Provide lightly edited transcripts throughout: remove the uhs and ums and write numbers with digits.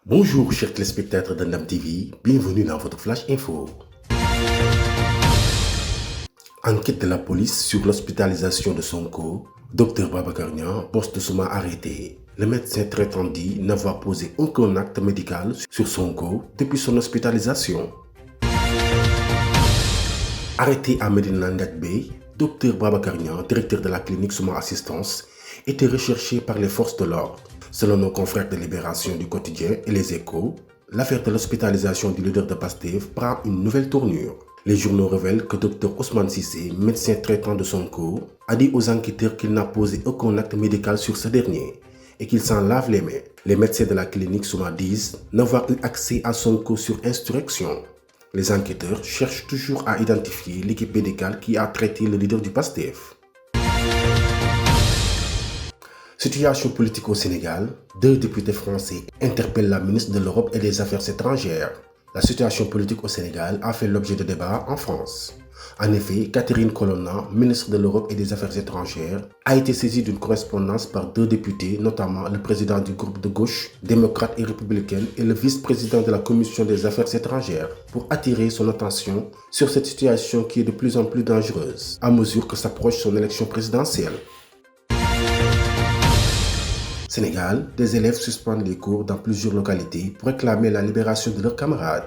Bonjour chers téléspectateurs de Ndam TV, bienvenue dans votre Flash Info. Enquête de la police sur l'hospitalisation de Sonko, Dr Babacar Niang, posthumement arrêté. Le médecin traitant dit n'avoir posé aucun acte médical sur Sonko depuis son hospitalisation. Arrêté à Médina Ndakbé, Dr Babacar Niang, directeur de la clinique Souma Assistance, était recherché par les forces de l'ordre. Selon nos confrères de Libération du Quotidien et Les Échos, l'affaire de l'hospitalisation du leader de Pastef prend une nouvelle tournure. Les journaux révèlent que Dr Ousmane Cissé, médecin traitant de Sonko, a dit aux enquêteurs qu'il n'a posé aucun acte médical sur ce dernier et qu'il s'en lave les mains. Les médecins de la clinique Souma disent n'avoir eu accès à Sonko sur instruction. Les enquêteurs cherchent toujours à identifier l'équipe médicale qui a traité le leader du Pastef. Situation politique au Sénégal, 2 députés français interpellent la ministre de l'Europe et des Affaires étrangères. La situation politique au Sénégal a fait l'objet de débats en France. En effet, Catherine Colonna, ministre de l'Europe et des Affaires étrangères, a été saisie d'une correspondance par 2 députés, notamment le président du groupe de gauche, démocrate et républicaine, et le vice-président de la Commission des Affaires étrangères, pour attirer son attention sur cette situation qui est de plus en plus dangereuse, à mesure que s'approche son élection présidentielle. Sénégal, des élèves suspendent les cours dans plusieurs localités pour réclamer la libération de leurs camarades.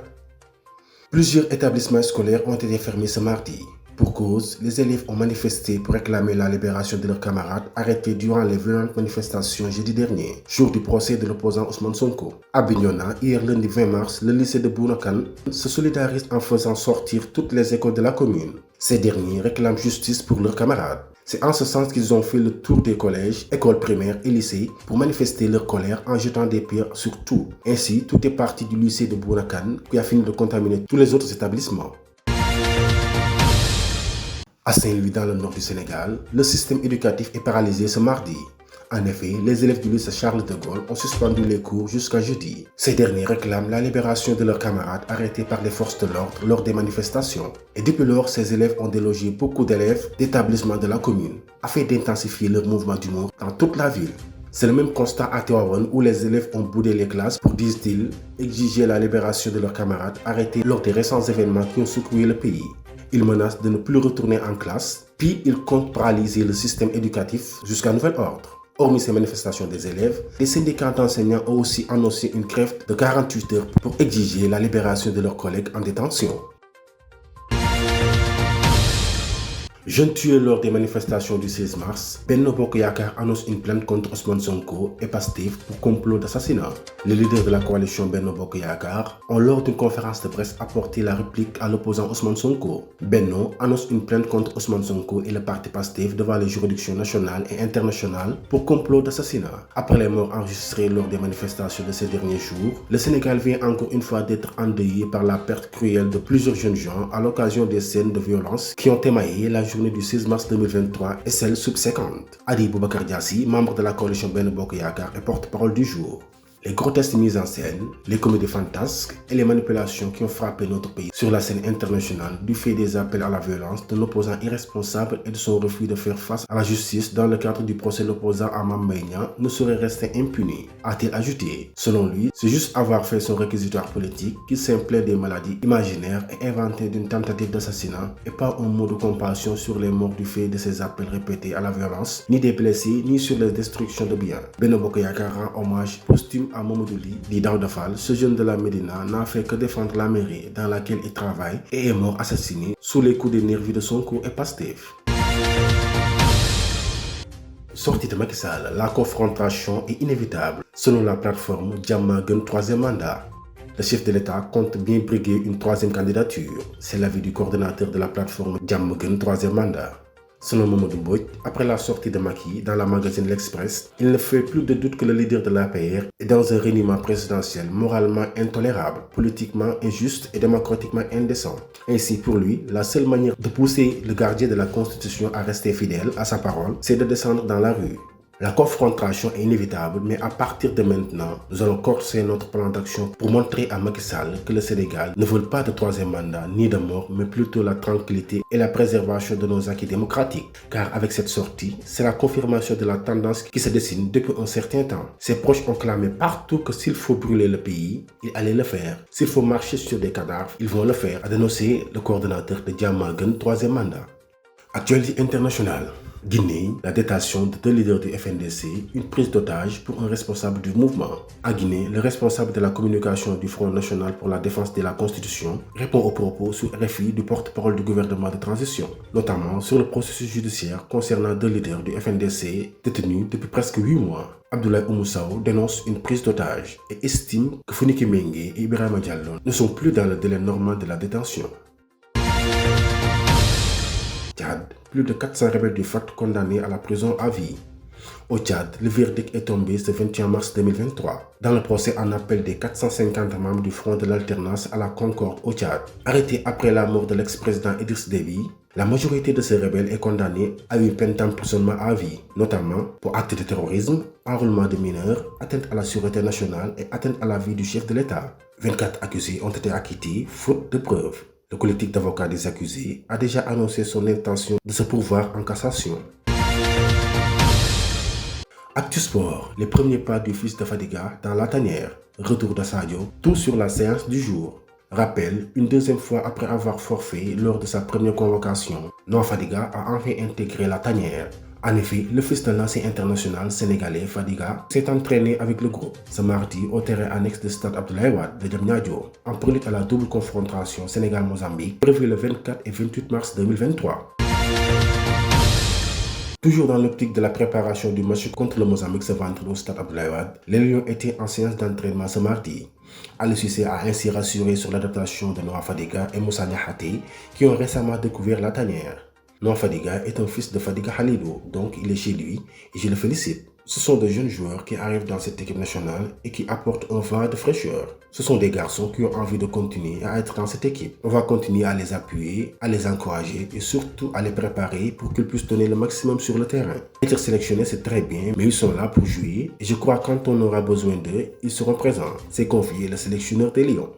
Plusieurs établissements scolaires ont été fermés ce mardi. Pour cause, les élèves ont manifesté pour réclamer la libération de leurs camarades arrêtés durant les violentes manifestations jeudi dernier, jour du procès de l'opposant Ousmane Sonko. À Bignona, hier lundi 20 mars, le lycée de Bounakan se solidarise en faisant sortir toutes les écoles de la commune. Ces derniers réclament justice pour leurs camarades. C'est en ce sens qu'ils ont fait le tour des collèges, écoles primaires et lycées pour manifester leur colère en jetant des pierres sur tout. Ainsi, tout est parti du lycée de Bounakan qui a fini de contaminer tous les autres établissements. À Saint-Louis, dans le nord du Sénégal, le système éducatif est paralysé ce mardi. En effet, les élèves du lycée Charles de Gaulle ont suspendu les cours jusqu'à jeudi. Ces derniers réclament la libération de leurs camarades arrêtés par les forces de l'ordre lors des manifestations. Et depuis lors, ces élèves ont délogé beaucoup d'élèves d'établissements de la commune, afin d'intensifier leur mouvement d'humour dans toute la ville. C'est le même constat à Tivaouane où les élèves ont boudé les classes pour, disent-ils, exiger la libération de leurs camarades arrêtés lors des récents événements qui ont secoué le pays. Ils menacent de ne plus retourner en classe, puis ils comptent paralyser le système éducatif jusqu'à nouvel ordre. Hormis ces manifestations des élèves, les syndicats d'enseignants ont aussi annoncé une grève de 48 heures pour exiger la libération de leurs collègues en détention. Jeune tué lors des manifestations du 16 mars, Benno Bokk Yakaar annonce une plainte contre Ousmane Sonko et Pastef pour complot d'assassinat. Les leaders de la coalition Benno Bokk Yakaar ont lors d'une conférence de presse apporté la réplique à l'opposant Ousmane Sonko. Benno annonce une plainte contre Ousmane Sonko et le parti Pastef devant les juridictions nationales et internationales pour complot d'assassinat. Après les morts enregistrées lors des manifestations de ces derniers jours, le Sénégal vient encore une fois d'être endeuillé par la perte cruelle de plusieurs jeunes gens à l'occasion des scènes de violence qui ont émaillé la journée du 16 mars 2023 et celle subséquente. Adi Boubacar Diassi, membre de la coalition Benno Bokk Yakaar et porte-parole du jour. Les grotesques mises en scène, les comédies fantasques et les manipulations qui ont frappé notre pays sur la scène internationale du fait des appels à la violence de l'opposant irresponsable et de son refus de faire face à la justice dans le cadre du procès de l'opposant à Mame Mbaye Niang ne saurait rester impuni, a-t-il ajouté. Selon lui, c'est juste avoir fait son réquisitoire politique qu'il s'en plaît des maladies imaginaires et inventé d'une tentative d'assassinat et pas un mot de compassion sur les morts du fait de ces appels répétés à la violence, ni des blessés, ni sur les destructions de biens. Benno Bokk Yakaar rend hommage posthume à Mamadou Ly, dit Daouda Fall. Ce jeune de la Médina n'a fait que défendre la mairie dans laquelle il travaille et est mort assassiné sous les coups des nervis de Sonko et Pastef. Sortie de Macky Sall, la confrontation est inévitable. Selon la plateforme Diamaguène 3e mandat, le chef de l'État compte bien briguer une 3e candidature. C'est l'avis du coordonnateur de la plateforme Diamaguène 3e mandat. Selon Mamadou Mbodj, après la sortie de Macky dans la magazine L'Express, il ne fait plus de doute que le leader de l'APR est dans un reniement présidentiel moralement intolérable, politiquement injuste et démocratiquement indécent. Ainsi, pour lui, la seule manière de pousser le gardien de la Constitution à rester fidèle à sa parole, c'est de descendre dans la rue. La confrontation est inévitable, mais à partir de maintenant, nous allons corser notre plan d'action pour montrer à Macky Sall que le Sénégal ne veut pas de troisième mandat ni de mort, mais plutôt la tranquillité et la préservation de nos acquis démocratiques. Car avec cette sortie, c'est la confirmation de la tendance qui se dessine depuis un certain temps. Ses proches ont clamé partout que s'il faut brûler le pays, ils allaient le faire. S'il faut marcher sur des cadavres, ils vont le faire, a dénoncé le coordonnateur de Diamaguène, troisième mandat. Actualité internationale. Guinée, la détention de deux leaders du FNDC, une prise d'otage pour un responsable du mouvement. À Guinée, le responsable de la communication du Front National pour la défense de la Constitution répond aux propos sur RFI du porte-parole du gouvernement de transition, notamment sur le processus judiciaire concernant deux leaders du FNDC détenus depuis presque 8 mois. Abdoulaye Oumou Sow dénonce une prise d'otage et estime que Founiki Mengue et Ibrahima Diallo ne sont plus dans le délai normal de la détention. Tchad, plus de 400 rebelles du FAT condamnés à la prison à vie. Au Tchad, le verdict est tombé ce 21 mars 2023 dans le procès en appel des 450 membres du Front de l'Alternance à la Concorde au Tchad. Arrêtés après la mort de l'ex-président Idriss Déby, la majorité de ces rebelles est condamnée à une peine d'emprisonnement à vie, notamment pour actes de terrorisme, enrôlement de mineurs, atteinte à la sûreté nationale et atteinte à la vie du chef de l'État. 24 accusés ont été acquittés faute de preuves. Le collectif d'avocats des accusés a déjà annoncé son intention de se pourvoir en cassation. Actu Sport, les premiers pas du fils de Fadiga dans la tanière. Retour de Sadio, tout sur la séance du jour. Rappel, une deuxième fois après avoir forfait lors de sa première convocation, Noah Fadiga a enfin intégré la tanière. En effet, le fils de l'ancien international sénégalais Fadiga s'est entraîné avec le groupe ce mardi au terrain annexe de stade Abdoulaye Wade de Diamniadio, en prélude à la double confrontation Sénégal-Mozambique prévue le 24 et 28 mars 2023. Toujours dans l'optique de la préparation du match contre le Mozambique ce vendredi au stade Abdoulaye Wade, les Lions étaient en séance d'entraînement ce mardi. Aliou Cissé a ainsi rassuré sur l'adaptation de Noah Fadiga et Moussa Niakhaté qui ont récemment découvert la tanière. Noah Fadiga est un fils de Fadiga Halilou, donc il est chez lui et je le félicite. Ce sont de jeunes joueurs qui arrivent dans cette équipe nationale et qui apportent un vent de fraîcheur. Ce sont des garçons qui ont envie de continuer à être dans cette équipe. On va continuer à les appuyer, à les encourager et surtout à les préparer pour qu'ils puissent donner le maximum sur le terrain. Être sélectionnés c'est très bien, mais ils sont là pour jouer et je crois que quand on aura besoin d'eux, ils seront présents. C'est confié le sélectionneur des Lions.